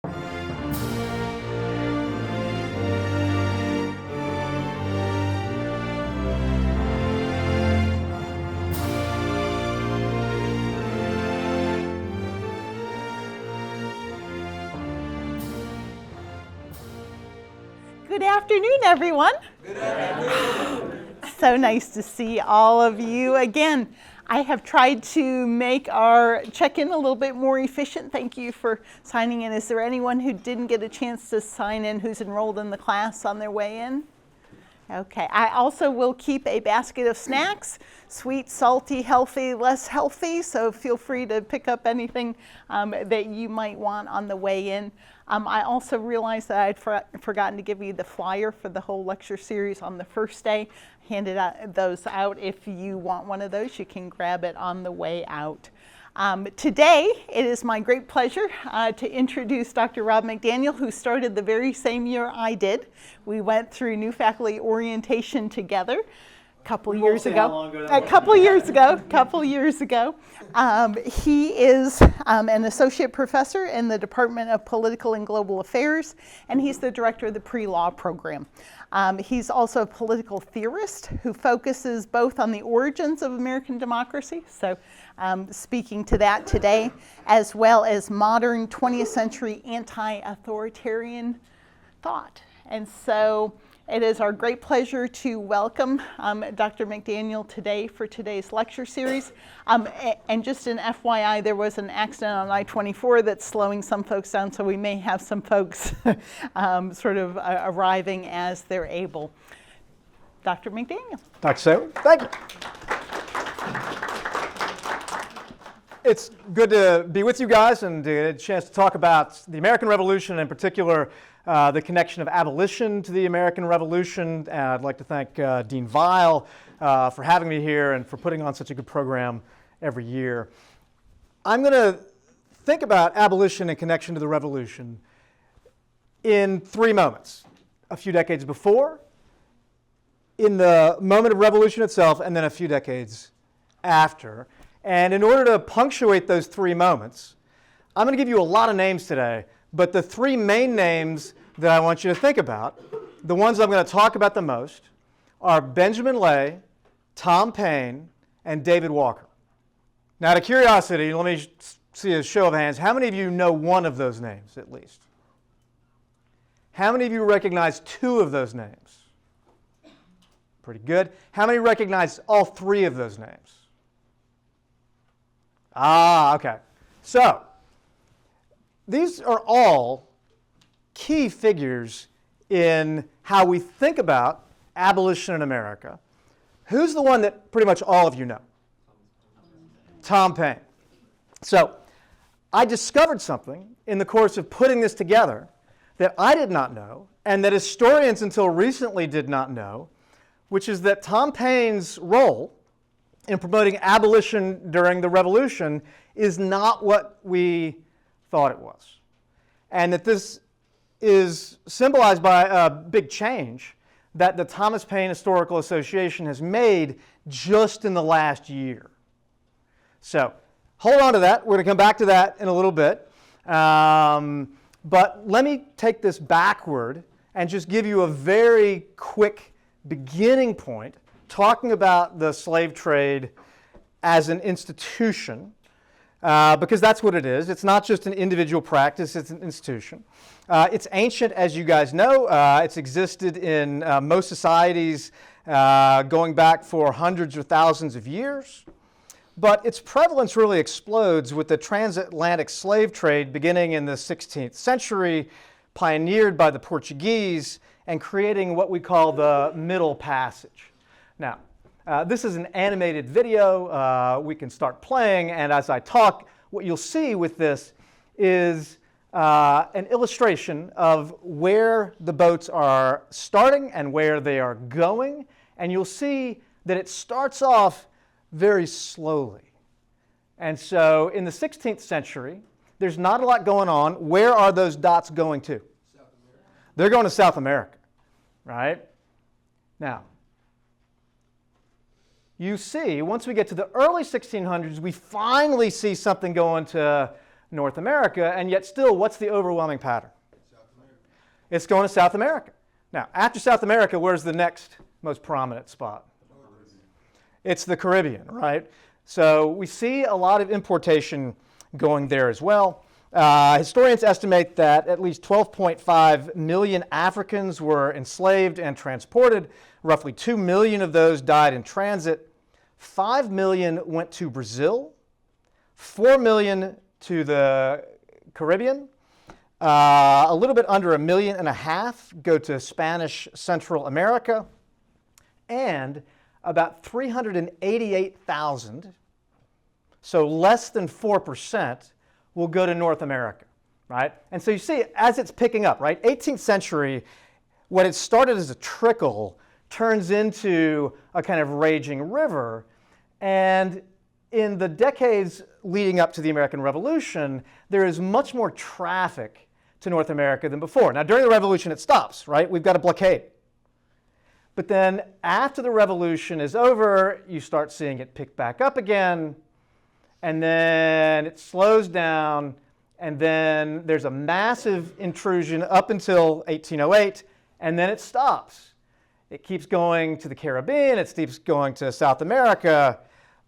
Good afternoon, everyone. Good afternoon. So nice to see all of you again. I have tried to make our check-in a little bit more efficient. Thank you for signing in. Is there anyone who didn't get a chance to sign in who's enrolled in the class on their way in? Okay. I also will keep a basket of snacks, sweet, salty, healthy, less healthy, so feel free to pick up anything that you might want on the way in. I also realized that I'd forgotten to give you the flyer for the whole lecture series on the first day. Handed those out. If you want one of those, you can grab it on the way out. Today, it is my great pleasure to introduce Dr. Robb McDaniel, who started the very same year I did. We went through new faculty orientation together a couple years ago. He is an associate professor in the Department of Political and Global Affairs, and he's the director of the pre-law program. He's also a political theorist who focuses both on the origins of American democracy, so speaking to that today, as well as modern 20th century anti-authoritarian thought. And so it is our great pleasure to welcome Dr. McDaniel today for today's lecture series. And just an FYI, there was an accident on I-24 that's slowing some folks down, so we may have some folks sort of arriving as they're able. Dr. McDaniel. Dr. Saylor, thank you. It's good to be with you guys and to get a chance to talk about the American Revolution, in particular the connection of abolition to the American Revolution. And I'd like to thank Dean Weil for having me here and for putting on such a good program every year. I'm going to think about abolition in connection to the Revolution in three moments: a few decades before, in the moment of revolution itself, and then a few decades after. And in order to punctuate those three moments, I'm going to give you a lot of names today, but the three main names that I want you to think about, the ones I'm going to talk about the most, are Benjamin Lay, Tom Paine, and David Walker. Now, out of curiosity, let me see a show of hands. How many of you know one of those names, at least? How many of you recognize two of those names? Pretty good. How many recognize all three of those names? Ah, okay. So, these are all key figures in how we think about abolition in America. Who's the one that pretty much all of you know? Tom Paine. So, I discovered something in the course of putting this together that I did not know, and that historians until recently did not know, which is that Tom Paine's role in promoting abolition during the Revolution is not what we thought it was. And that this is symbolized by a big change that the Thomas Paine Historical Association has made just in the last year. So hold on to that. We're going to come back to that in a little bit. But let me take this backward and just give you a very quick beginning point talking about the slave trade as an institution, because that's what it is. It's not just an individual practice, it's an institution. It's ancient, as you guys know. It's existed in most societies going back for hundreds or thousands of years. But its prevalence really explodes with the transatlantic slave trade beginning in the 16th century, pioneered by the Portuguese and creating what we call the Middle Passage. Now, this is an animated video. We can start playing, and as I talk, what you'll see with this is an illustration of where the boats are starting and where they are going, and you'll see that it starts off very slowly. And so in the 16th century, there's not a lot going on. Where are those dots going to? South America. They're going to South America, right? Now, you see, once we get to the early 1600s, we finally see something going to North America, and yet still, what's the overwhelming pattern? It's going to South America. Now, after South America, where's the next most prominent spot? It's the Caribbean, right? So we see a lot of importation going there as well. Historians estimate that at least 12.5 million Africans were enslaved and transported. Roughly 2 million of those died in transit. 5 million went to Brazil. 4 million to the Caribbean. A little bit under 1.5 million go to Spanish Central America. And about 388,000, so less than 4%, will go to North America, right? And so you see, as it's picking up, right? 18th century, what had started as a trickle turns into a kind of raging river. And in the decades leading up to the American Revolution, there is much more traffic to North America than before. Now, during the Revolution, it stops, right? We've got a blockade. But then after the Revolution is over, you start seeing it pick back up again, and then it slows down, and then there's a massive intrusion up until 1808, and then it stops. It keeps going to the Caribbean, it keeps going to South America,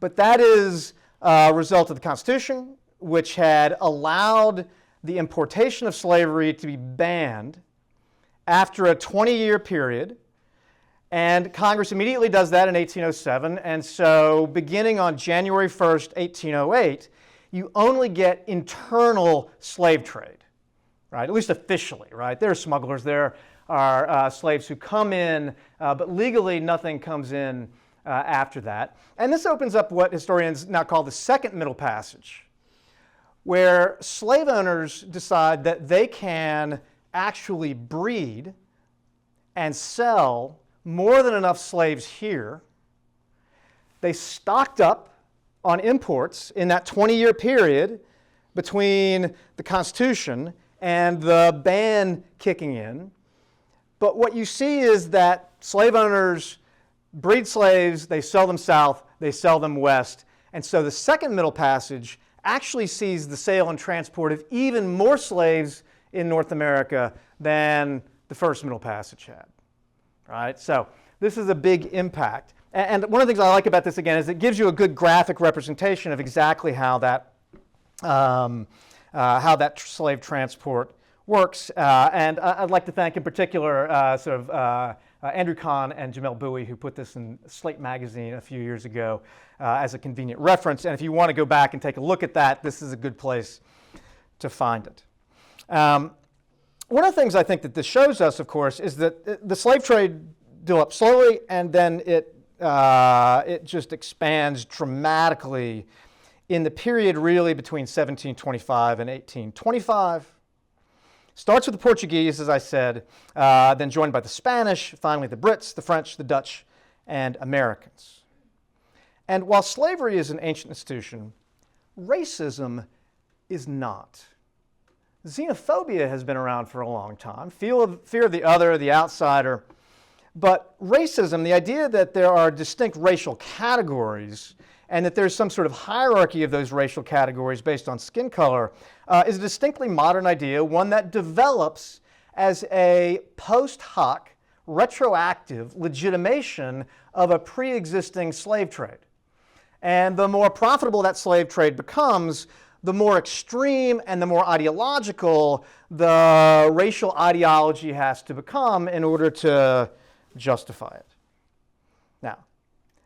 but that is a result of the Constitution, which had allowed the importation of slavery to be banned after a 20-year period. And Congress immediately does that in 1807, and so beginning on January 1st, 1808, you only get internal slave trade, right? At least officially, right? There are smugglers, there are slaves who come in, but legally nothing comes in after that. And this opens up what historians now call the Second Middle Passage, where slave owners decide that they can actually breed and sell more than enough slaves here. They stocked up on imports in that 20-year period between the Constitution and the ban kicking in. But what you see is that slave owners breed slaves, they sell them south, they sell them west. And so the Second Middle Passage actually sees the sale and transport of even more slaves in North America than the First Middle Passage had. Right? So this is a big impact. And one of the things I like about this, again, is it gives you a good graphic representation of exactly how that slave transport works. And I'd like to thank in particular Andrew Kahn and Jamel Bowie, who put this in Slate magazine a few years ago as a convenient reference. And if you want to go back and take a look at that, this is a good place to find it. One of the things I think that this shows us, of course, is that the slave trade developed slowly, and then it just expands dramatically in the period really between 1725 and 1825. Starts with the Portuguese, as I said, then joined by the Spanish, finally the Brits, the French, the Dutch, and Americans. And while slavery is an ancient institution, racism is not. Xenophobia has been around for a long time, fear of the other, the outsider. But racism, the idea that there are distinct racial categories and that there's some sort of hierarchy of those racial categories based on skin color, is a distinctly modern idea, one that develops as a post hoc, retroactive legitimation of a pre-existing slave trade. And the more profitable that slave trade becomes, the more extreme and the more ideological the racial ideology has to become in order to justify it. Now,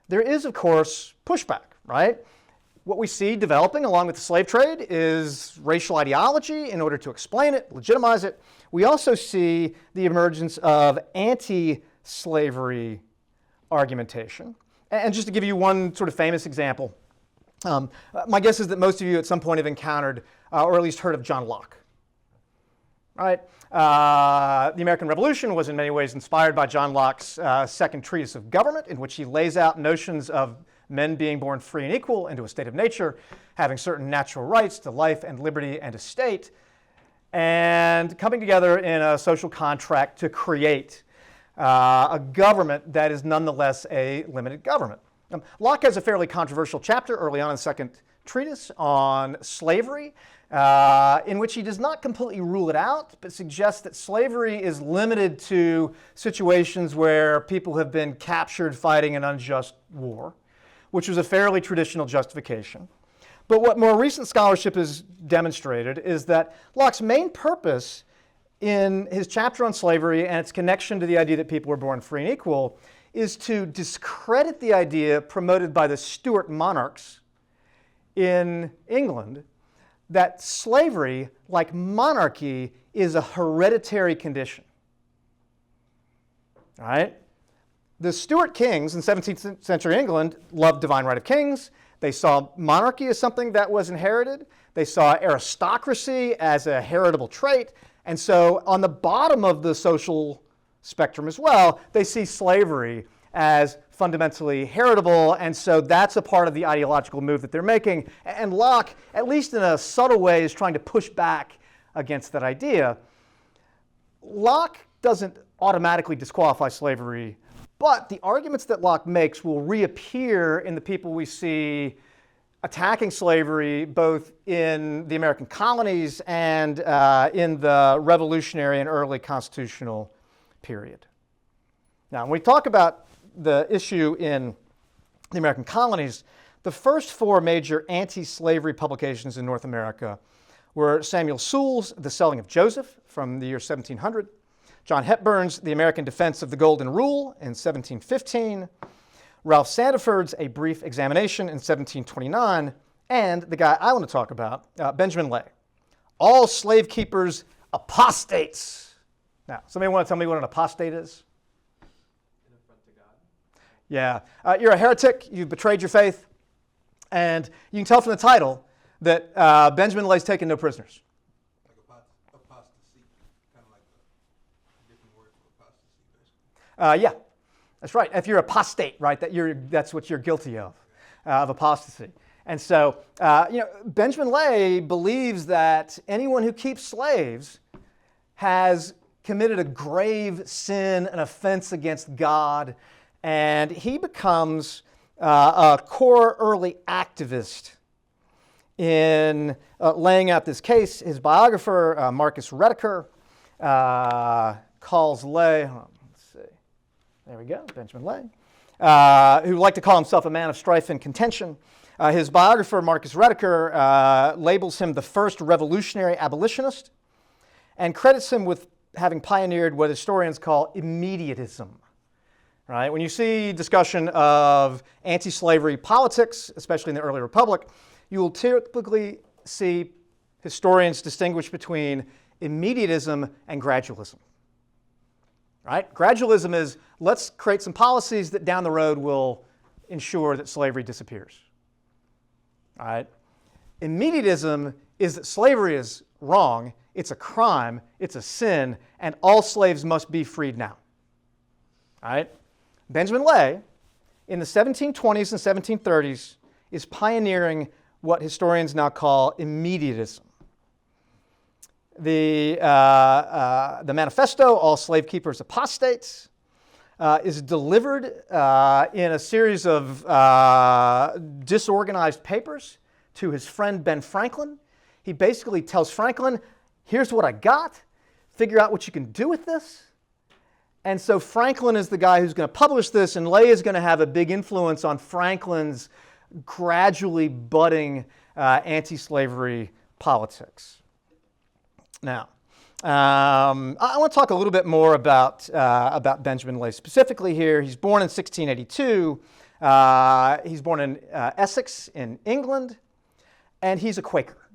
there is, of course, pushback, right? What we see developing along with the slave trade is racial ideology in order to explain it, legitimize it. We also see the emergence of anti-slavery argumentation. And just to give you one sort of famous example, my guess is that most of you at some point have encountered or at least heard of John Locke. Right? The American Revolution was in many ways inspired by John Locke's second treatise of government, in which he lays out notions of men being born free and equal into a state of nature, having certain natural rights to life and liberty and estate, and coming together in a social contract to create a government that is nonetheless a limited government. Locke has a fairly controversial chapter early on in the second treatise on slavery, in which he does not completely rule it out, but suggests that slavery is limited to situations where people have been captured fighting an unjust war, which was a fairly traditional justification. But what more recent scholarship has demonstrated is that Locke's main purpose in his chapter on slavery and its connection to the idea that people were born free and equal is to discredit the idea promoted by the Stuart monarchs in England that slavery, like monarchy, is a hereditary condition. All right? The Stuart kings in 17th century England loved divine right of kings. They saw monarchy as something that was inherited. They saw aristocracy as a heritable trait. And so on the bottom of the social spectrum as well, they see slavery as fundamentally heritable, and so that's a part of the ideological move that they're making. And Locke, at least in a subtle way, is trying to push back against that idea. Locke doesn't automatically disqualify slavery, but the arguments that Locke makes will reappear in the people we see attacking slavery both in the American colonies and in the revolutionary and early constitutional period. Now, when we talk about the issue in the American colonies, the first four major anti-slavery publications in North America were Samuel Sewall's The Selling of Joseph from the year 1700, John Hepburn's The American Defense of the Golden Rule in 1715, Ralph Sandiford's A Brief Examination in 1729, and the guy I want to talk about, Benjamin Lay, All Slave Keepers Apostates. Now, somebody want to tell me what an apostate is? Yeah, you're a heretic, you've betrayed your faith, and you can tell from the title that Benjamin Lay's taken no prisoners. Like apostasy, kind of like a different word for apostasy, basically. Yeah, that's right. If you're apostate, right, that's what you're guilty of apostasy. And so, Benjamin Lay believes that anyone who keeps slaves has committed a grave sin, an offense against God, and he becomes a core early activist in laying out this case. His biographer, Marcus Rediker, calls Lay, let's see, there we go, Benjamin Lay, who liked to call himself a man of strife and contention. His biographer, Marcus Rediker, labels him the first revolutionary abolitionist and credits him with having pioneered what historians call immediatism. Right? When you see discussion of anti-slavery politics, especially in the early republic, you will typically see historians distinguish between immediatism and gradualism. Right? Gradualism is, let's create some policies that down the road will ensure that slavery disappears. All right? Immediatism is that slavery is wrong, it's a crime, it's a sin, and all slaves must be freed now. All right? Benjamin Lay, in the 1720s and 1730s, is pioneering what historians now call immediatism. The manifesto, All Slave Keepers Apostates, is delivered in a series of disorganized papers to his friend Ben Franklin. He basically tells Franklin, here's what I got, figure out what you can do with this. And so Franklin is the guy who's going to publish this, and Lay is going to have a big influence on Franklin's gradually budding anti-slavery politics. Now, I want to talk a little bit more about Benjamin Lay specifically here. He's born in 1682. He's born in Essex in England, and he's a Quaker.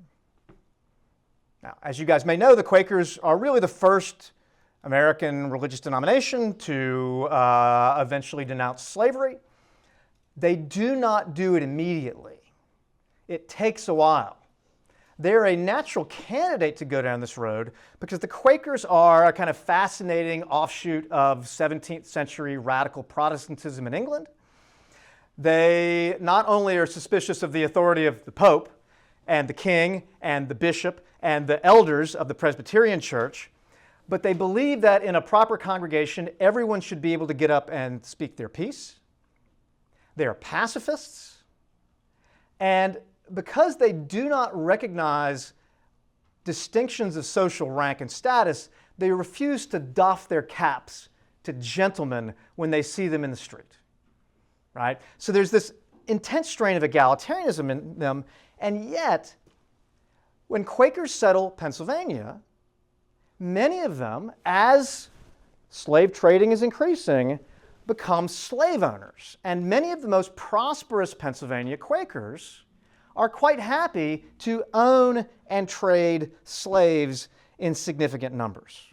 Now, as you guys may know, the Quakers are really the first American religious denomination to eventually denounce slavery. They do not do it immediately. It takes a while. They're a natural candidate to go down this road because the Quakers are a kind of fascinating offshoot of 17th century radical Protestantism in England. They not only are suspicious of the authority of the Pope and the king and the bishop and the elders of the Presbyterian Church, but they believe that in a proper congregation, everyone should be able to get up and speak their piece. They are pacifists, and because they do not recognize distinctions of social rank and status, they refuse to doff their caps to gentlemen when they see them in the street, right? So there's this intense strain of egalitarianism in them, and yet, when Quakers settle Pennsylvania, many of them, as slave trading is increasing, become slave owners. And many of the most prosperous Pennsylvania Quakers are quite happy to own and trade slaves in significant numbers.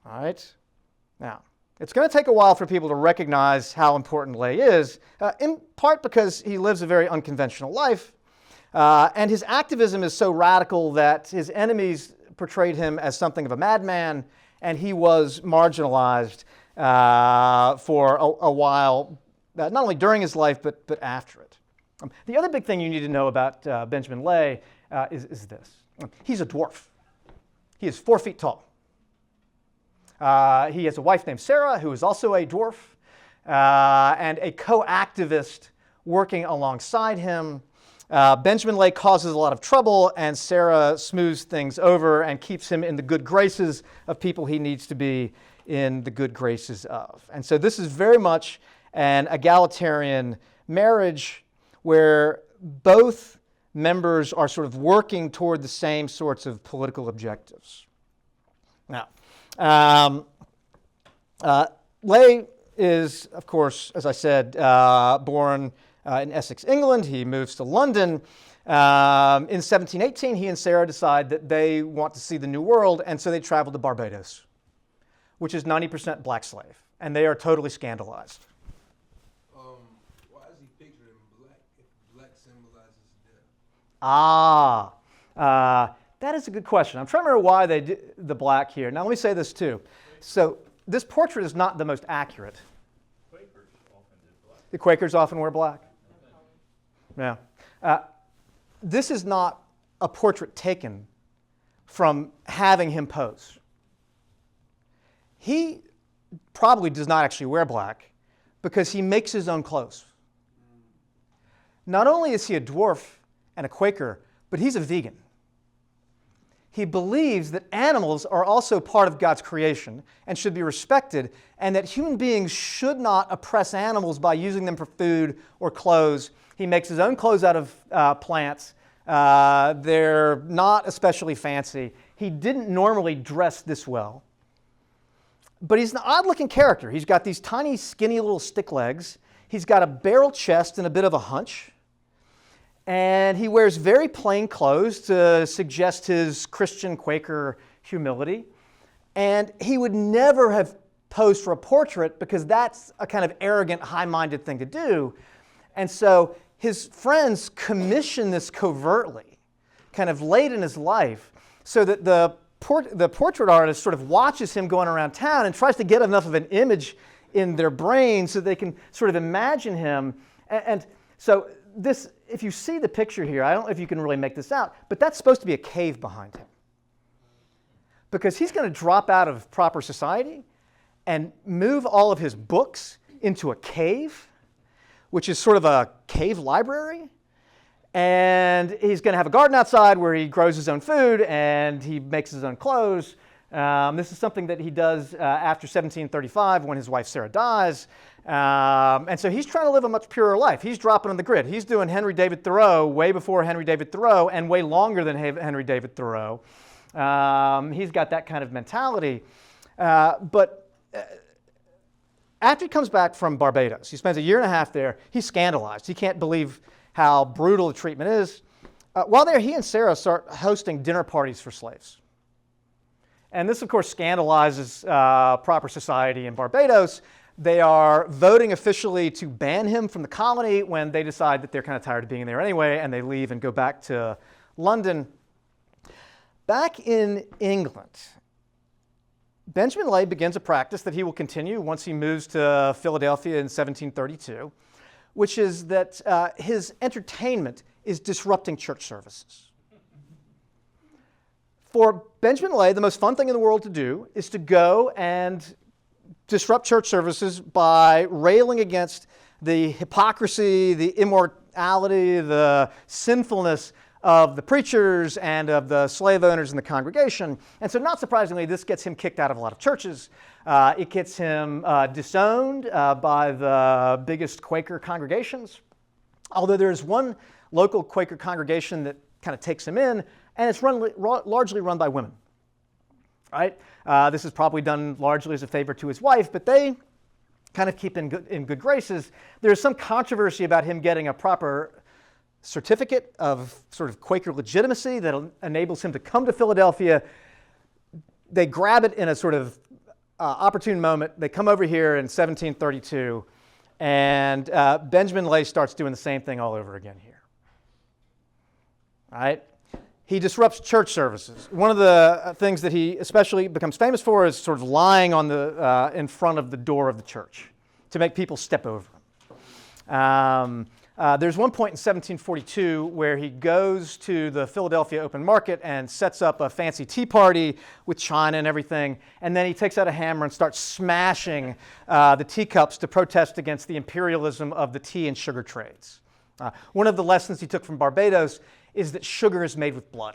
All right? Now, it's going to take a while for people to recognize how important Lay is, in part because he lives a very unconventional life, and his activism is so radical that his enemies portrayed him as something of a madman, and he was marginalized for a while, not only during his life, but after it. The other big thing you need to know about Benjamin Lay is this. He's a dwarf. He is 4 feet tall. He has a wife named Sarah, who is also a dwarf, and a co-activist working alongside him. Benjamin Lay causes a lot of trouble, and Sarah smooths things over and keeps him in the good graces of people he needs to be in the good graces of. And so this is very much an egalitarian marriage where both members are sort of working toward the same sorts of political objectives. Now, Lay is, of course, as I said, born in Essex, England. He moves to London. In 1718, he and Sarah decide that they want to see the New World, and so they travel to Barbados, which is 90% black slave, and they are totally scandalized. Why is he pictured in black if black symbolizes death? That is a good question. I'm trying to remember why they did the black here. Now, let me say this too. So this portrait is not the most accurate. Quakers often did black. The Quakers often wear black. Yeah. This is not a portrait taken from having him pose. He probably does not actually wear black because he makes his own clothes. Not only is he a dwarf and a Quaker, but he's a vegan. He believes that animals are also part of God's creation and should be respected, and that human beings should not oppress animals by using them for food or clothes. He makes his own clothes out of plants. They're not especially fancy. He didn't normally dress this well. But he's an odd-looking character. He's got these tiny, skinny little stick legs. He's got a barrel chest and a bit of a hunch. And he wears very plain clothes to suggest his Christian Quaker humility. And he would never have posed for a portrait because that's a kind of arrogant, high-minded thing to do. And so his friends commission this covertly, kind of late in his life, so that the portrait artist sort of watches him going around town and tries to get enough of an image in their brain so they can sort of imagine him. And so this, if you see the picture here, I don't know if you can really make this out, but that's supposed to be a cave behind him. Because he's going to drop out of proper society and move all of his books into a cave, which is sort of a cave library. And he's going to have a garden outside where he grows his own food and he makes his own clothes. This is something that he does after 1735 when his wife Sarah dies. And so he's trying to live a much purer life. He's dropping on the grid. He's doing Henry David Thoreau way before Henry David Thoreau and way longer than Henry David Thoreau. He's got that kind of mentality. But after he comes back from Barbados, he spends a year and a half there, he's scandalized. He can't believe how brutal the treatment is. While there, he and Sarah start hosting dinner parties for slaves. And this, of course, scandalizes proper society in Barbados. They are voting officially to ban him from the colony when they decide that they're kind of tired of being there anyway, and they leave and go back to London. Back in England, Benjamin Lay begins a practice that he will continue once he moves to Philadelphia in 1732, which is that his entertainment is disrupting church services. For Benjamin Lay, the most fun thing in the world to do is to go and disrupt church services by railing against the hypocrisy, the immorality, the sinfulness of the preachers and of the slave owners in the congregation. And so not surprisingly, this gets him kicked out of a lot of churches. It gets him disowned by the biggest Quaker congregations. Although there's one local Quaker congregation that kind of takes him in, and it's largely run by women. Right? This is probably done largely as a favor to his wife, but they kind of keep in good graces. There's some controversy about him getting a proper certificate of sort of Quaker legitimacy that enables him to come to Philadelphia. They grab it in a sort of opportune moment. They come over here in 1732, and Benjamin Lay starts doing the same thing all over again here. All right? He disrupts church services. One of the things that he especially becomes famous for is sort of lying on the in front of the door of the church to make people step over him. There's one point in 1742 where he goes to the Philadelphia open market and sets up a fancy tea party with china and everything, and then he takes out a hammer and starts smashing the teacups to protest against the imperialism of the tea and sugar trades. One of the lessons he took from Barbados is that sugar is made with blood,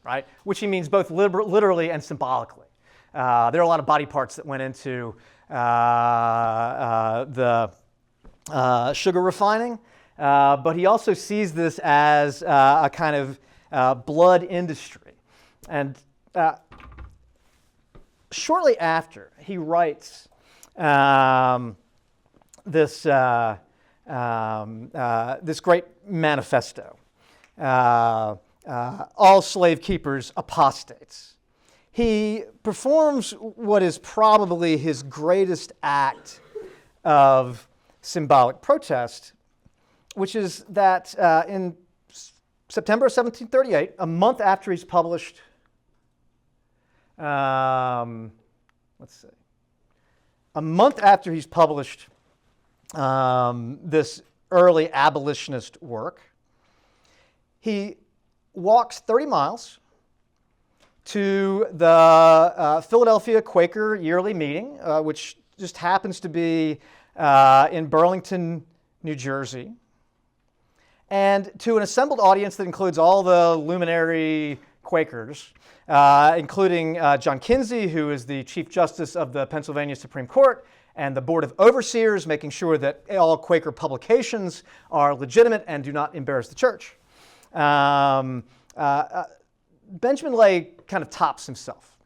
right? Which he means both literally and symbolically. There are a lot of body parts that went into the sugar refining, but he also sees this as a kind of blood industry. And shortly after, he writes this great manifesto, All Slave Keepers Apostates. He performs what is probably his greatest act of symbolic protest, which is that in September of 1738, a month after he's published, a month after he's published this early abolitionist work, he walks 30 miles to the Philadelphia Quaker Yearly Meeting, which just happens to be in Burlington, New Jersey, and to an assembled audience that includes all the luminary Quakers, including John Kinsey, who is the Chief Justice of the Pennsylvania Supreme Court, and the Board of Overseers, making sure that all Quaker publications are legitimate and do not embarrass the church. Benjamin Lay kind of tops himself.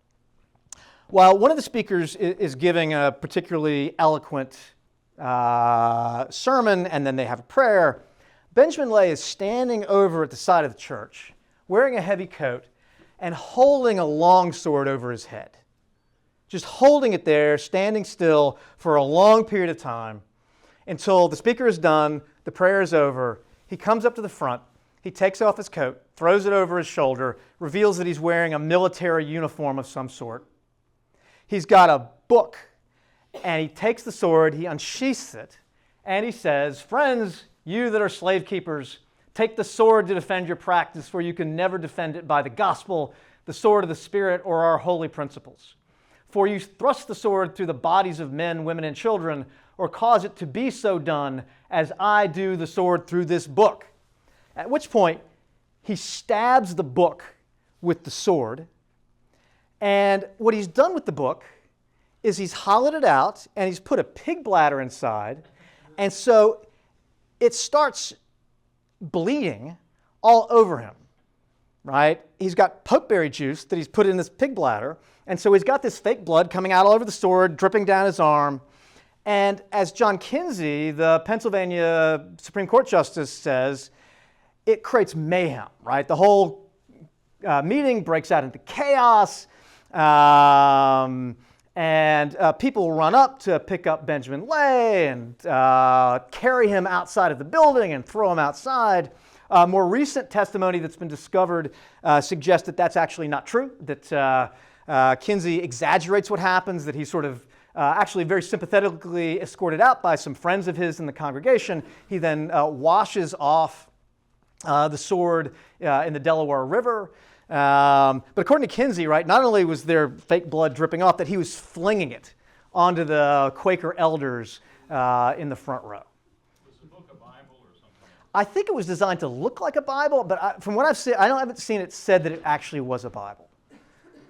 While one of the speakers is giving a particularly eloquent sermon, and then they have a prayer, Benjamin Lay is standing over at the side of the church, wearing a heavy coat, and holding a long sword over his head. Just holding it there, standing still for a long period of time until the speaker is done, the prayer is over. He comes up to the front, he takes off his coat, throws it over his shoulder, reveals that he's wearing a military uniform of some sort. He's got a book, and he takes the sword, he unsheaths it, and he says, "Friends, you that are slave keepers, take the sword to defend your practice, for you can never defend it by the gospel, the sword of the Spirit, or our holy principles. For you thrust the sword through the bodies of men, women, and children, or cause it to be so done, as I do the sword through this book." At which point, he stabs the book with the sword. And what he's done with the book is he's hollowed it out, and he's put a pig bladder inside. And so it starts bleeding all over him, right? He's got pokeberry juice that he's put in this pig bladder. And so he's got this fake blood coming out all over the sword, dripping down his arm. And as John Kinsey, the Pennsylvania Supreme Court Justice, says, it creates mayhem, right? The whole meeting breaks out into chaos, and people run up to pick up Benjamin Lay and carry him outside of the building and throw him outside. More recent testimony that's been discovered suggests that that's actually not true, that Kinsey exaggerates what happens, that he's sort of actually very sympathetically escorted out by some friends of his in the congregation. He then washes off the sword in the Delaware River. But according to Kinsey, right, not only was there fake blood dripping off, that he was flinging it onto the Quaker elders in the front row. Was the book a Bible or I think it was designed to look like a Bible, but from what I've seen, I haven't seen it said that it actually was a Bible,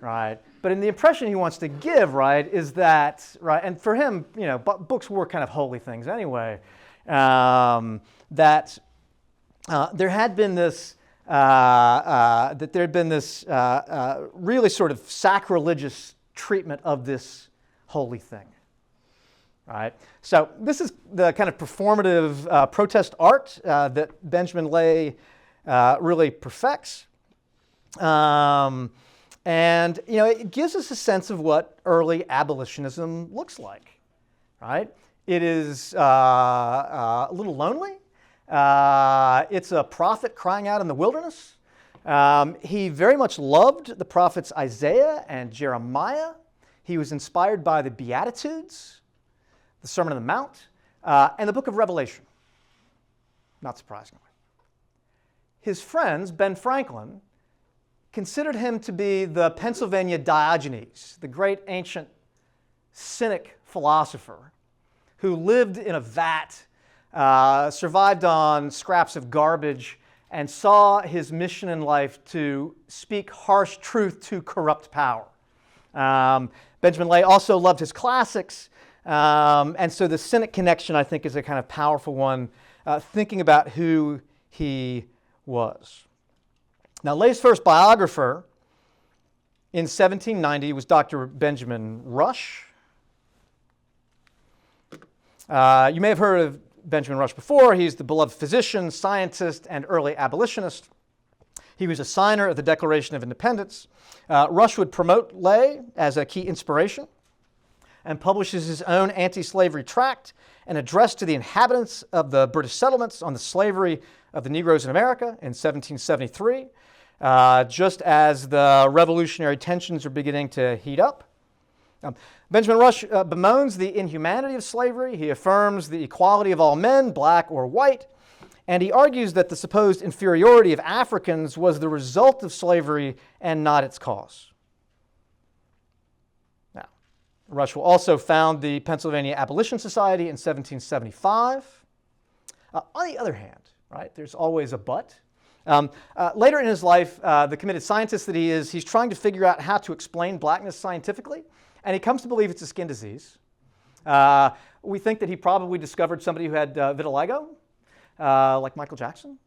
right? But in the impression he wants to give, right, is that, right, and for him, you know, books were kind of holy things anyway, that there had been this, really sort of sacrilegious treatment of this holy thing. Right? So this is the kind of performative protest art that Benjamin Lay really perfects. And you know, it gives us a sense of what early abolitionism looks like. Right? It is a little lonely. It's a prophet crying out in the wilderness. He very much loved the prophets Isaiah and Jeremiah. He was inspired by the Beatitudes, the Sermon on the Mount, and the book of Revelation, not surprisingly. His friends, Ben Franklin, considered him to be the Pennsylvania Diogenes, the great ancient cynic philosopher who lived in a vat, survived on scraps of garbage, and saw his mission in life to speak harsh truth to corrupt power. Benjamin Lay also loved his classics. And so the cynic connection, I think, is a kind of powerful one, thinking about who he was. Now, Lay's first biographer in 1790 was Dr. Benjamin Rush. You may have heard of Benjamin Rush before. He's the beloved physician, scientist, and early abolitionist. He was a signer of the Declaration of Independence. Rush would promote Lay as a key inspiration and publishes his own anti-slavery tract, an address to the inhabitants of the British settlements on the slavery of the Negroes in America in 1773, just as the revolutionary tensions are beginning to heat up. Benjamin Rush bemoans the inhumanity of slavery. He affirms the equality of all men, black or white, and he argues that the supposed inferiority of Africans was the result of slavery and not its cause. Rush will also found the Pennsylvania Abolition Society in 1775. On the other hand, right, there's always a but. Later in his life, the committed scientist that he is, he's trying to figure out how to explain blackness scientifically, and he comes to believe it's a skin disease. We think that he probably discovered somebody who had vitiligo, like Michael Jackson,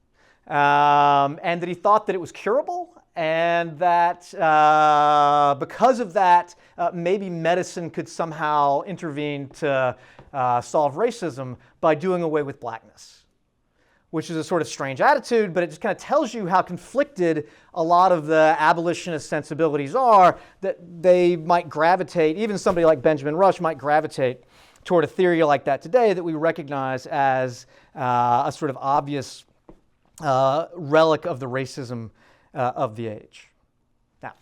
and that he thought that it was curable, and that because of that, maybe medicine could somehow intervene to solve racism by doing away with blackness, which is a sort of strange attitude, but it just kind of tells you how conflicted a lot of the abolitionist sensibilities are, that they might gravitate, even somebody like Benjamin Rush might gravitate toward a theory like that today that we recognize as a sort of obvious relic of the racism of the age. Now,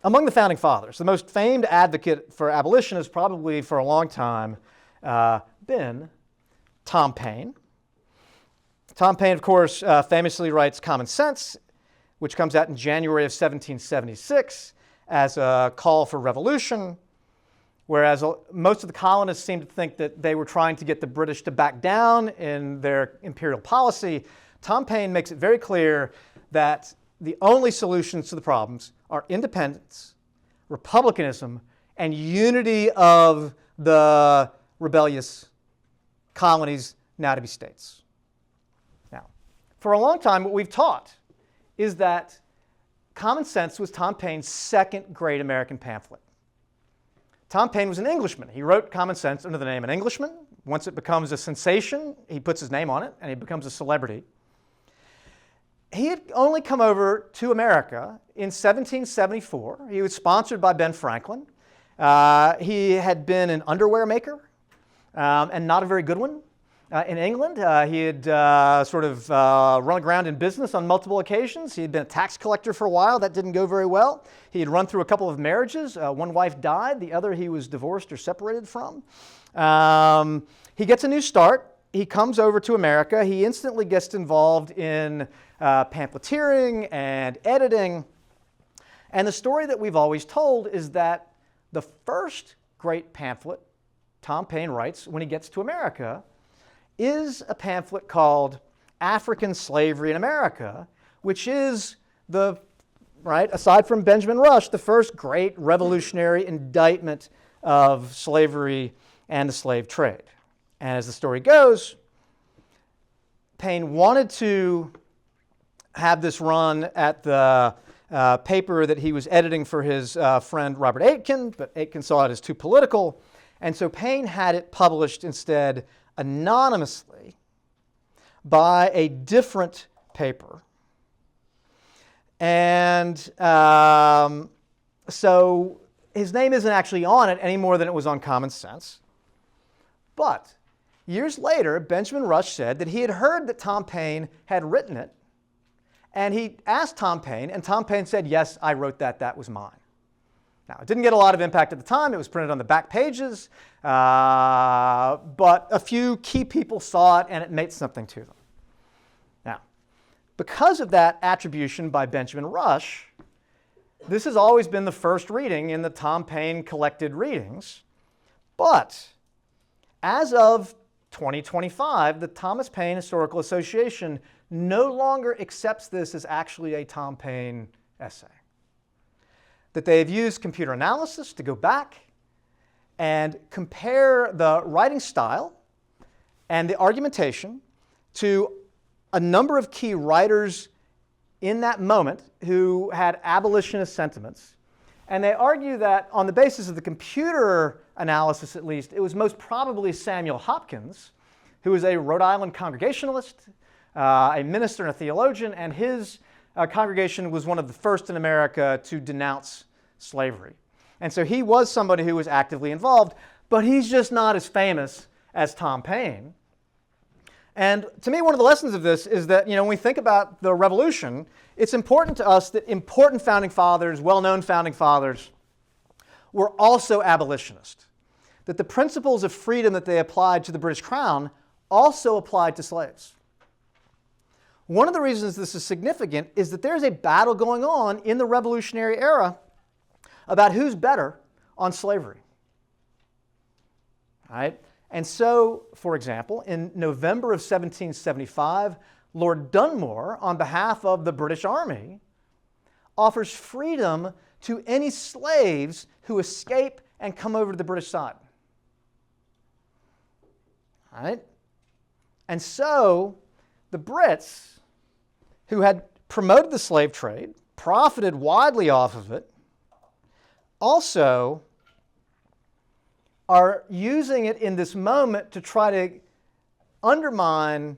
among the founding fathers, the most famed advocate for abolition has probably for a long time been Tom Paine. Tom Paine, of course, famously writes Common Sense, which comes out in January of 1776 as a call for revolution, whereas most of the colonists seemed to think that they were trying to get the British to back down in their imperial policy. Tom Paine makes it very clear that the only solutions to the problems are independence, republicanism, and unity of the rebellious colonies now to be states. Now, for a long time, what we've taught is that Common Sense was Tom Paine's second great American pamphlet. Tom Paine was an Englishman. He wrote Common Sense under the name An Englishman. Once it becomes a sensation, he puts his name on it, and he becomes a celebrity. He had only come over to America in 1774. He was sponsored by Ben Franklin. He had been an underwear maker, and not a very good one. In England, he had run aground in business on multiple occasions. He had been a tax collector for a while. That didn't go very well. He had run through a couple of marriages. One wife died. The other he was divorced or separated from. He gets a new start. He comes over to America. He instantly gets involved in pamphleteering and editing. And the story that we've always told is that the first great pamphlet Tom Paine writes when he gets to America is a pamphlet called African slavery in America, which is the, right, aside from Benjamin Rush, the first great revolutionary indictment of slavery and the slave trade. And as the story goes, Paine wanted to have this run at the paper that he was editing for his friend Robert Aitken, but Aitken saw it as too political. And so Paine had it published instead anonymously by a different paper. And so his name isn't actually on it any more than it was on Common Sense. But years later, Benjamin Rush said that he had heard that Tom Paine had written it. And he asked Tom Paine, and Tom Paine said, yes, I wrote that, that was mine. Now, it didn't get a lot of impact at the time. It was printed on the back pages. But a few key people saw it, and it meant something to them. Now, because of that attribution by Benjamin Rush, this has always been the first reading in the Tom Paine collected readings. But as of 2025, the Thomas Paine Historical Association no longer accepts this as actually a Tom Paine essay. That they have used computer analysis to go back and compare the writing style and the argumentation to a number of key writers in that moment who had abolitionist sentiments. And they argue that on the basis of the computer analysis, at least, it was most probably Samuel Hopkins, who was a Rhode Island Congregationalist, a minister and a theologian, and his congregation was one of the first in America to denounce slavery. And so he was somebody who was actively involved, but he's just not as famous as Tom Paine. And to me, one of the lessons of this is that, when we think about the Revolution, it's important to us that important founding fathers, well-known founding fathers, were also abolitionists. That the principles of freedom that they applied to the British Crown also applied to slaves. One of the reasons this is significant is that there's a battle going on in the Revolutionary era about who's better on slavery. Right? And so, for example, in November of 1775, Lord Dunmore, on behalf of the British Army, offers freedom to any slaves who escape and come over to the British side. Right? And so, the Brits, who had promoted the slave trade, profited widely off of it, also are using it in this moment to try to undermine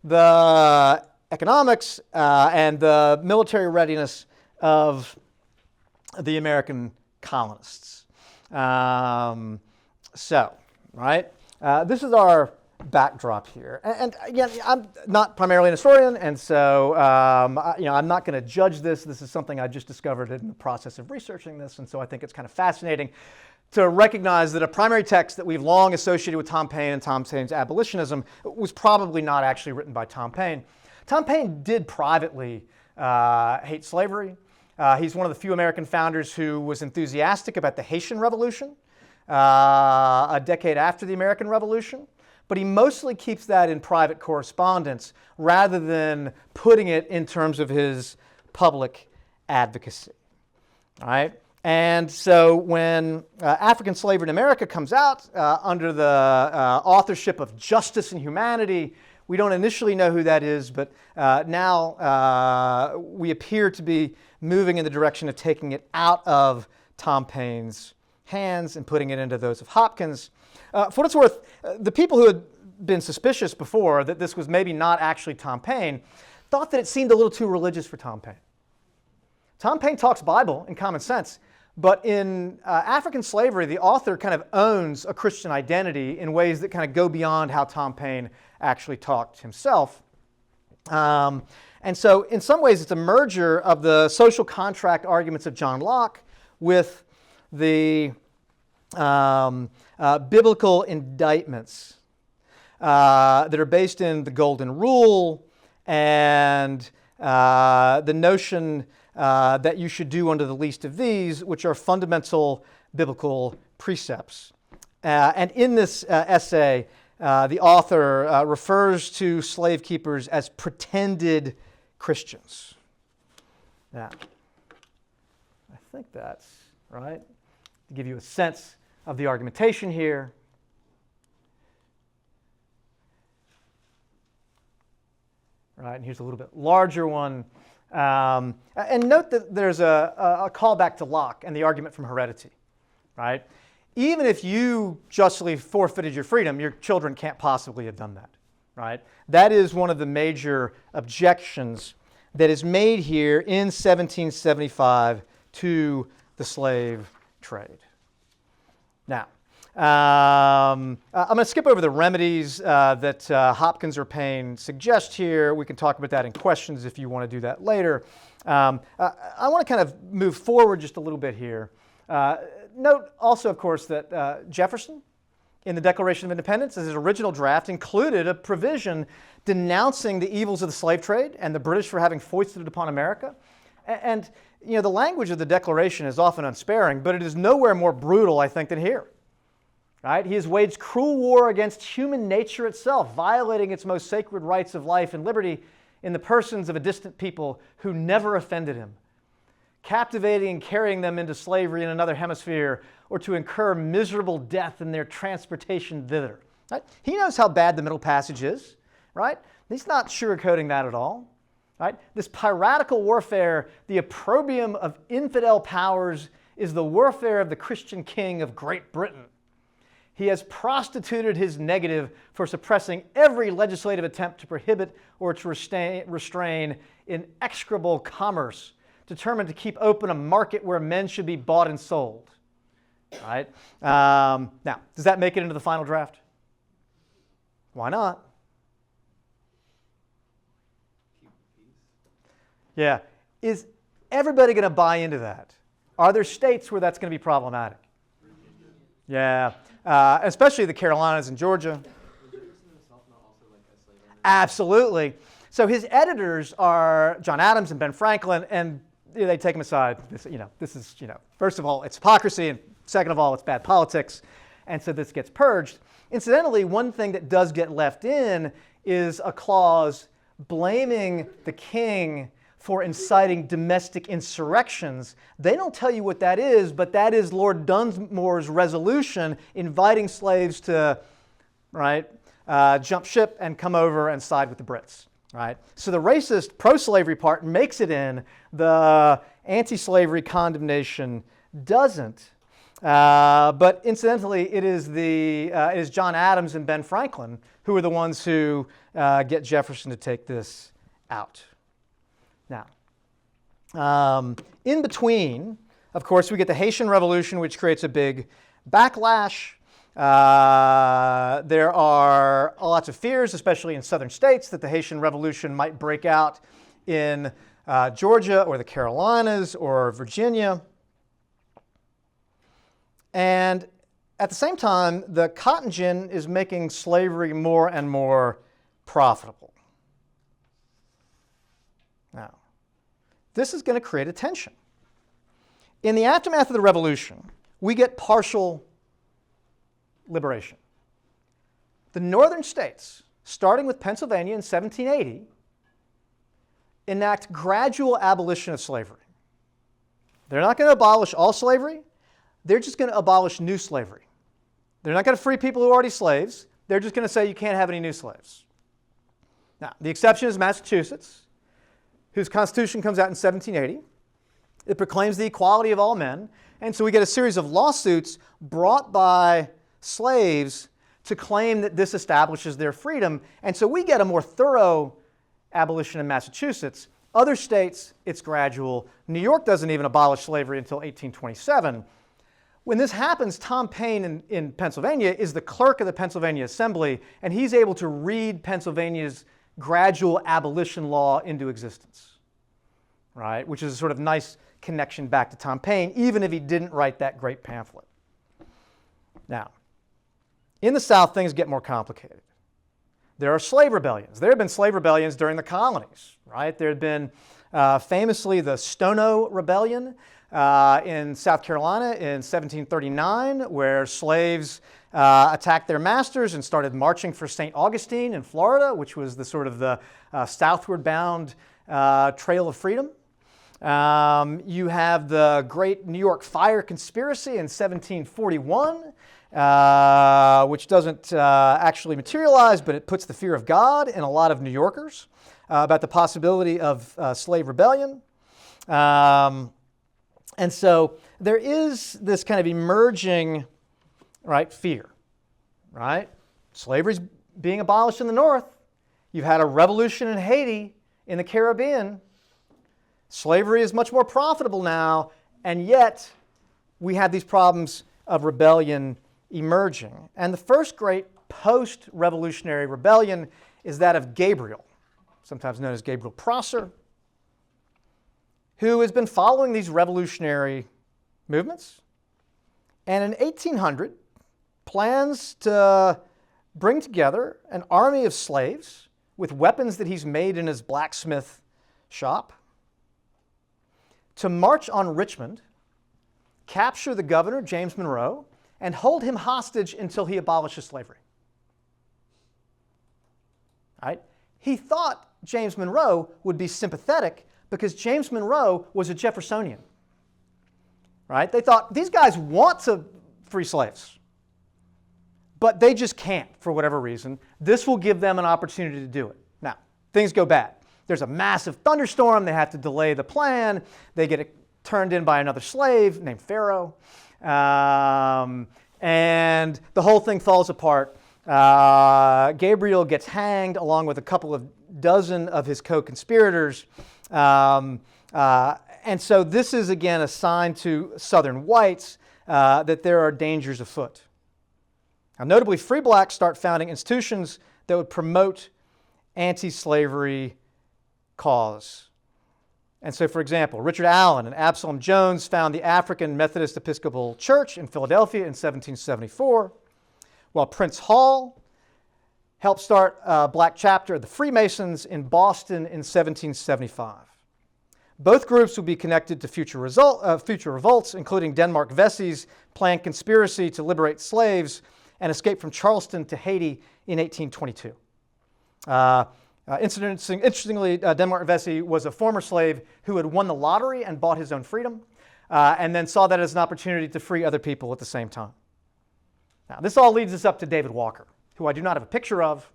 the economics and the military readiness of the American colonists. This is our backdrop here. And again, I'm not primarily an historian, and so I'm not going to judge this. This is something I just discovered in the process of researching this, and so I think it's kind of fascinating to recognize that a primary text that we've long associated with Tom Paine and Tom Paine's abolitionism was probably not actually written by Tom Paine. Tom Paine did privately hate slavery. He's one of the few American founders who was enthusiastic about the Haitian Revolution a decade after the American Revolution. But he mostly keeps that in private correspondence rather than putting it in terms of his public advocacy. All right? And so when African Slavery in America comes out under the authorship of Justice and Humanity, we don't initially know who that is, but now we appear to be moving in the direction of taking it out of Tom Paine's hands and putting it into those of Hopkins. For what it's worth, the people who had been suspicious before that this was maybe not actually Tom Paine thought that it seemed a little too religious for Tom Paine. Tom Paine talks Bible and common sense, but in African Slavery, the author kind of owns a Christian identity in ways that kind of go beyond how Tom Paine actually talked himself. And so in some ways, it's a merger of the social contract arguments of John Locke with the biblical indictments that are based in the Golden Rule and the notion that you should do unto the least of these, which are fundamental biblical precepts. And in this essay, the author refers to slave keepers as pretended Christians. Now, I think that's right. To give you a sense of the argumentation here. Right, and here's a little bit larger one. And note that there's a callback to Locke and the argument from heredity. Right? Even if you justly forfeited your freedom, your children can't possibly have done that. Right? That is one of the major objections that is made here in 1775 to the slave trade. Now, I'm going to skip over the remedies that Hopkins or Payne suggest here. We can talk about that in questions if you want to do that later. I want to kind of move forward just a little bit here. Note also, of course, that Jefferson, in the Declaration of Independence, as his original draft, included a provision denouncing the evils of the slave trade and the British for having foisted it upon America. And you know, the language of the Declaration is often unsparing, but it is nowhere more brutal, I think, than here. Right? He has waged cruel war against human nature itself, violating its most sacred rights of life and liberty in the persons of a distant people who never offended him, captivating and carrying them into slavery in another hemisphere, or to incur miserable death in their transportation thither. Right? He knows how bad the Middle Passage is. Right? He's not sugarcoating that at all. Right? This piratical warfare, the opprobrium of infidel powers, is the warfare of the Christian king of Great Britain. He has prostituted his negative for suppressing every legislative attempt to prohibit or to restrain in execrable commerce, determined to keep open a market where men should be bought and sold. Right? Now, does that make it into the final draft? Why not? Yeah. Is everybody going to buy into that? Are there states where that's going to be problematic? Yeah. Especially the Carolinas and Georgia. Absolutely. So his editors are John Adams and Ben Franklin, and they take him aside. This is, first of all, it's hypocrisy, and second of all, it's bad politics, and so this gets purged. Incidentally, one thing that does get left in is a clause blaming the king for inciting domestic insurrections. They don't tell you what that is, but that is Lord Dunmore's resolution inviting slaves to, jump ship and come over and side with the Brits. Right? So the racist pro-slavery part makes it in, the anti-slavery condemnation doesn't. But incidentally, it is John Adams and Ben Franklin who are the ones who get Jefferson to take this out. Now, in between, of course, we get the Haitian Revolution, which creates a big backlash. There are lots of fears, especially in southern states, that the Haitian Revolution might break out in Georgia or the Carolinas or Virginia. And at the same time, the cotton gin is making slavery more and more profitable. Now, this is going to create a tension. In the aftermath of the Revolution, we get partial liberation. The northern states, starting with Pennsylvania in 1780, enact gradual abolition of slavery. They're not going to abolish all slavery. They're just going to abolish new slavery. They're not going to free people who are already slaves. They're just going to say you can't have any new slaves. Now, the exception is Massachusetts, whose constitution comes out in 1780. It proclaims the equality of all men. And so we get a series of lawsuits brought by slaves to claim that this establishes their freedom. And so we get a more thorough abolition in Massachusetts. Other states, it's gradual. New York doesn't even abolish slavery until 1827. When this happens, Tom Paine in Pennsylvania is the clerk of the Pennsylvania Assembly, and he's able to read Pennsylvania's gradual abolition law into existence, right? Which is a sort of nice connection back to Tom Paine, even if he didn't write that great pamphlet. Now, in the South, things get more complicated. There are slave rebellions. There have been slave rebellions during the colonies, right? There had been famously the Stono Rebellion in South Carolina in 1739, where slaves attacked their masters and started marching for St. Augustine in Florida, which was the sort of the southward bound Trail of Freedom. You have the Great New York Fire Conspiracy in 1741, which doesn't actually materialize, but it puts the fear of God in a lot of New Yorkers about the possibility of slave rebellion. And so there is this kind of emerging, right, fear, right? Slavery's being abolished in the North. You've had a revolution in Haiti, in the Caribbean. Slavery is much more profitable now, and yet we have these problems of rebellion emerging. And the first great post-revolutionary rebellion is that of Gabriel, sometimes known as Gabriel Prosser, who has been following these revolutionary movements, and in 1800 plans to bring together an army of slaves with weapons that he's made in his blacksmith shop to march on Richmond, capture the governor, James Monroe, and hold him hostage until he abolishes slavery. Right? He thought James Monroe would be sympathetic because James Monroe was a Jeffersonian. Right? They thought these guys want to free slaves, but they just can't for whatever reason. This will give them an opportunity to do it. Now, things go bad. There's a massive thunderstorm. They have to delay the plan. They get turned in by another slave named Pharaoh. And the whole thing falls apart. Gabriel gets hanged along with a couple of dozen of his co-conspirators. And so this is, again, a sign to Southern whites that there are dangers afoot. Now, notably, free blacks start founding institutions that would promote anti-slavery cause. And so, for example, Richard Allen and Absalom Jones found the African Methodist Episcopal Church in Philadelphia in 1774, while Prince Hall helped start a black chapter of the Freemasons in Boston in 1775. Both groups would be connected to future revolts, including Denmark Vesey's planned conspiracy to liberate slaves and escape from Charleston to Haiti in 1822. Interestingly, Denmark Vesey was a former slave who had won the lottery and bought his own freedom, and then saw that as an opportunity to free other people at the same time. Now, this all leads us up to David Walker, who I do not have a picture of.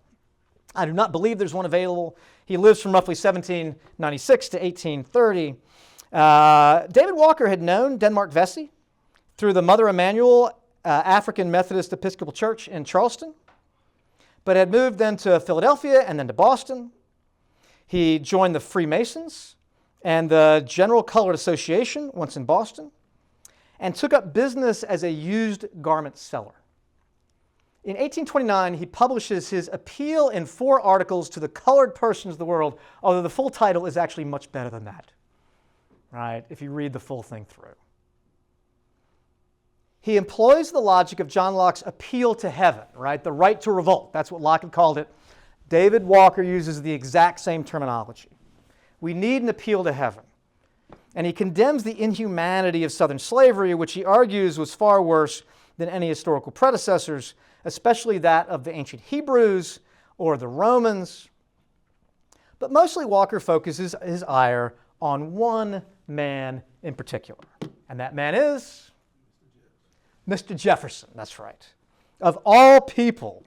I do not believe there's one available. He lives from roughly 1796 to 1830. David Walker had known Denmark Vesey through the Mother Emanuel African Methodist Episcopal Church in Charleston, but had moved then to Philadelphia and then to Boston. He joined the Freemasons and the General Colored Association, once in Boston, and took up business as a used garment seller. In 1829, he publishes his Appeal in 4 articles to the colored persons of the world, although the full title is actually much better than that, right, if you read the full thing through. He employs the logic of John Locke's appeal to heaven, right, the right to revolt. That's what Locke had called it. David Walker uses the exact same terminology. We need an appeal to heaven. And he condemns the inhumanity of Southern slavery, which he argues was far worse than any historical predecessors, especially that of the ancient Hebrews or the Romans. But mostly Walker focuses his ire on one man in particular. And that man is Mr. Jefferson. That's right. Of all people.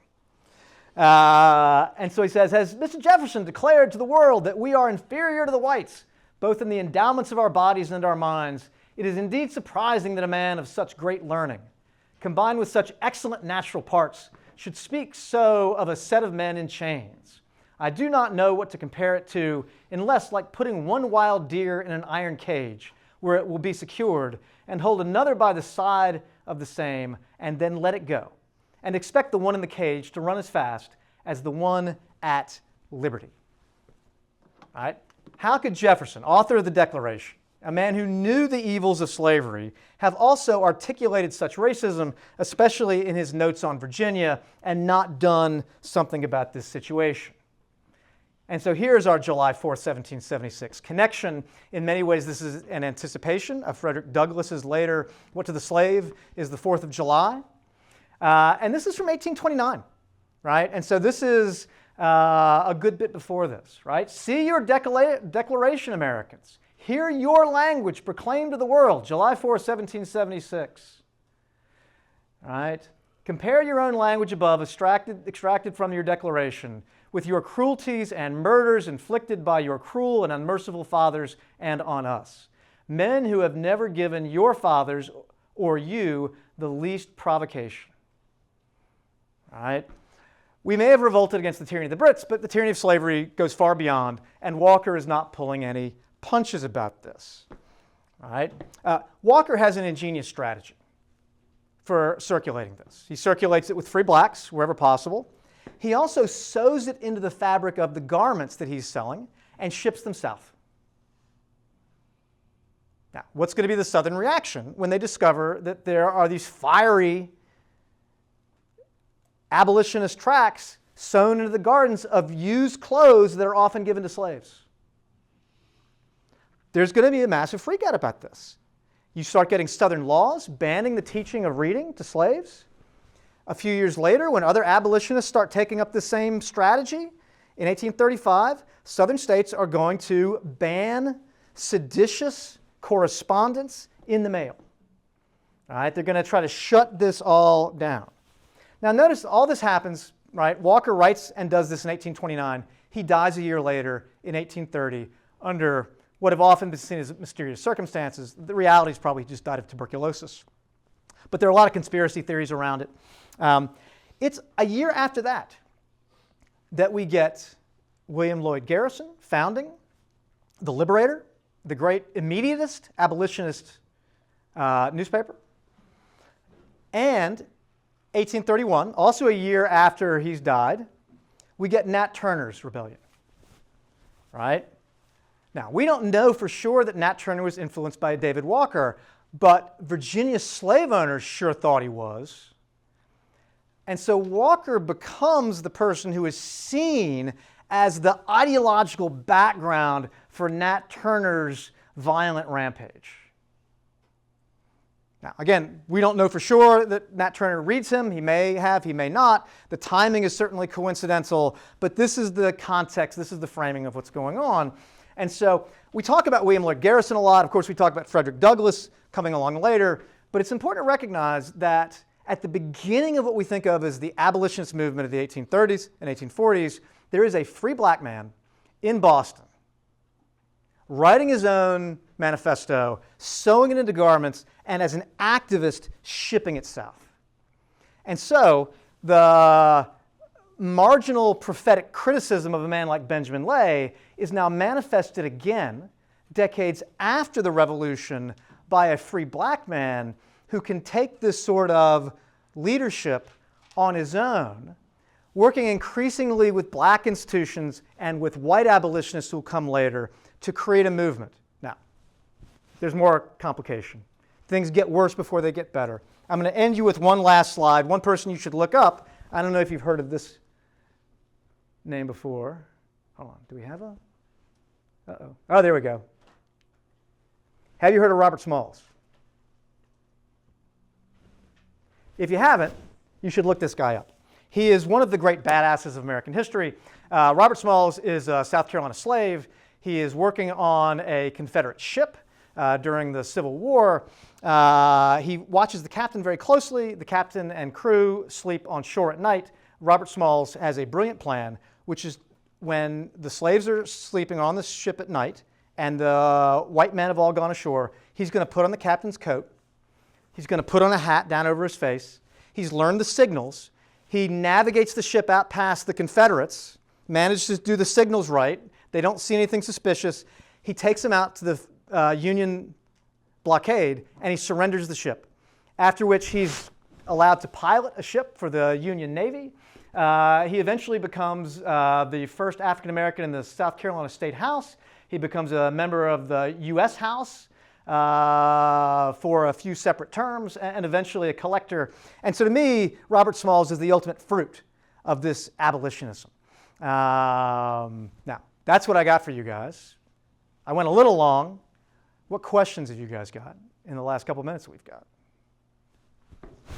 And so he says, has Mr. Jefferson declared to the world that we are inferior to the whites, both in the endowments of our bodies and our minds? It is indeed surprising that a man of such great learning, combined with such excellent natural parts, should speak so of a set of men in chains. I do not know what to compare it to, unless like putting one wild deer in an iron cage, where it will be secured, and hold another by the side of the same, and then let it go, and expect the one in the cage to run as fast as the one at liberty. All right? How could Jefferson, author of the Declaration, a man who knew the evils of slavery, have also articulated such racism, especially in his notes on Virginia, and not done something about this situation? And so here's our July 4th, 1776 connection. In many ways, this is an anticipation of Frederick Douglass's later, what to the slave is the 4th of July. And this is from 1829, right? And so this is a good bit before this, right? See your declaration, Americans. Hear your language proclaimed to the world, July 4, 1776. All right? Compare your own language above, extracted from your declaration, with your cruelties and murders inflicted by your cruel and unmerciful fathers and on us, men who have never given your fathers or you the least provocation. All right? We may have revolted against the tyranny of the Brits, but the tyranny of slavery goes far beyond, and Walker is not pulling any punches about this. All right? Walker has an ingenious strategy for circulating this. He circulates it with free blacks wherever possible. He also sews it into the fabric of the garments that he's selling and ships them south. Now, what's going to be the Southern reaction when they discover that there are these fiery abolitionist tracts sewn into the gardens of used clothes that are often given to slaves? There's going to be a massive freakout about this. You start getting Southern laws banning the teaching of reading to slaves. A few years later, when other abolitionists start taking up the same strategy, in 1835, Southern states are going to ban seditious correspondence in the mail. All right, they're going to try to shut this all down. Now notice all this happens, right? Walker writes and does this in 1829. He dies a year later in 1830 under what have often been seen as mysterious circumstances. The reality is probably he just died of tuberculosis. But there are a lot of conspiracy theories around it. It's a year after that that we get William Lloyd Garrison founding The Liberator, the great immediatist abolitionist newspaper. And 1831, also a year after he's died, we get Nat Turner's rebellion, right? Now, we don't know for sure that Nat Turner was influenced by David Walker, but Virginia slave owners sure thought he was. And so Walker becomes the person who is seen as the ideological background for Nat Turner's violent rampage. Now, again, we don't know for sure that Nat Turner reads him. He may have, he may not. The timing is certainly coincidental, but this is the context, this is the framing of what's going on. And so we talk about William Lloyd Garrison a lot. Of course, we talk about Frederick Douglass coming along later. But it's important to recognize that at the beginning of what we think of as the abolitionist movement of the 1830s and 1840s, there is a free black man in Boston writing his own manifesto, sewing it into garments, and as an activist, shipping it south. And so the marginal prophetic criticism of a man like Benjamin Lay is now manifested again, decades after the Revolution, by a free black man who can take this sort of leadership on his own, working increasingly with black institutions and with white abolitionists who will come later to create a movement. Now, there's more complication. Things get worse before they get better. I'm going to end you with one last slide. One person you should look up. I don't know if you've heard of this name before. Hold on. Do we have a? Uh-oh. Oh, there we go. Have you heard of Robert Smalls? If you haven't, you should look this guy up. He is one of the great badasses of American history. Robert Smalls is a South Carolina slave. He is working on a Confederate ship during the Civil War. He watches the captain very closely. The captain and crew sleep on shore at night. Robert Smalls has a brilliant plan, which is when the slaves are sleeping on the ship at night and the white men have all gone ashore, he's going to put on the captain's coat. He's going to put on a hat down over his face. He's learned the signals. He navigates the ship out past the Confederates, manages to do the signals right. They don't see anything suspicious. He takes them out to the Union blockade, and he surrenders the ship, after which he's allowed to pilot a ship for the Union Navy. He eventually becomes the first African American in the South Carolina State House. He becomes a member of the U.S. House for a few separate terms, and eventually a collector. And so to me, Robert Smalls is the ultimate fruit of this abolitionism. Now, that's what I got for you guys. I went a little long. What questions have you guys got in the last couple minutes that we've got?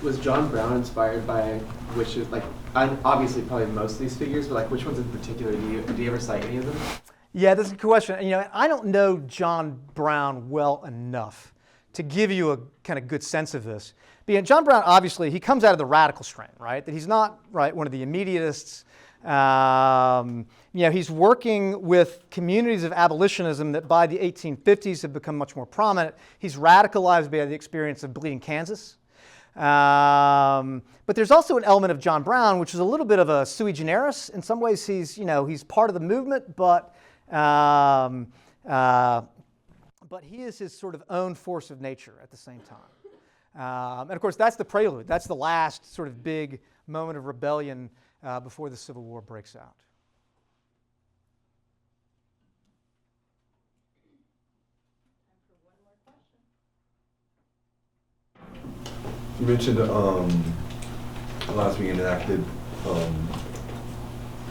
Was John Brown inspired by which is like obviously probably most of these figures, but like which ones in particular do you ever cite any of them? Yeah, that's a good question. You know, I don't know John Brown well enough to give you a kind of good sense of this. But yeah, John Brown, obviously, he comes out of the radical strain, right? That he's not, right, one of the immediatists. You know, he's working with communities of abolitionism that by the 1850s have become much more prominent. He's radicalized by the experience of Bleeding Kansas. But there's also an element of John Brown, which is a little bit of a sui generis. In some ways, he's, you know, he's part of the movement, but he is his sort of own force of nature at the same time. And of course, that's the prelude. That's the last sort of big moment of rebellion before the Civil War breaks out. You mentioned laws being enacted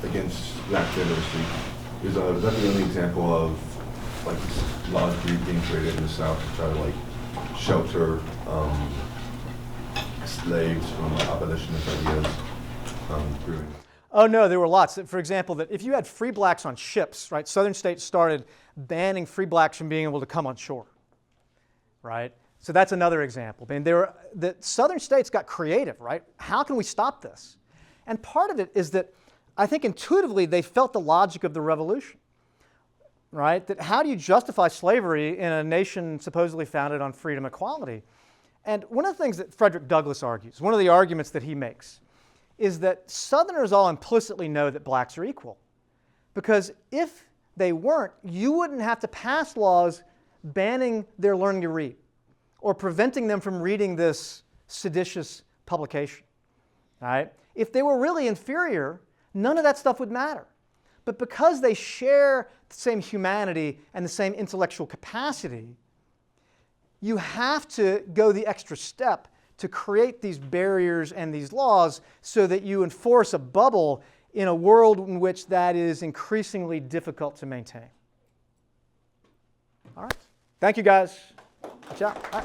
against black literacy. Is that the only example of like laws being created in the South to try to like shelter slaves from abolitionist ideas brewing? Oh no, there were lots. For example, that if you had free blacks on ships, right? Southern states started banning free blacks from being able to come on shore, right? So that's another example. I mean, the Southern states got creative, right? How can we stop this? And part of it is that I think intuitively they felt the logic of the revolution, right? That how do you justify slavery in a nation supposedly founded on freedom and equality? And one of the things that Frederick Douglass argues, one of the arguments that he makes, is that Southerners all implicitly know that blacks are equal. Because if they weren't, you wouldn't have to pass laws banning their learning to read or preventing them from reading this seditious publication, right? If they were really inferior, none of that stuff would matter. But because they share the same humanity and the same intellectual capacity, you have to go the extra step to create these barriers and these laws so that you enforce a bubble in a world in which that is increasingly difficult to maintain. All right. Thank you, guys. Ciao. Bye.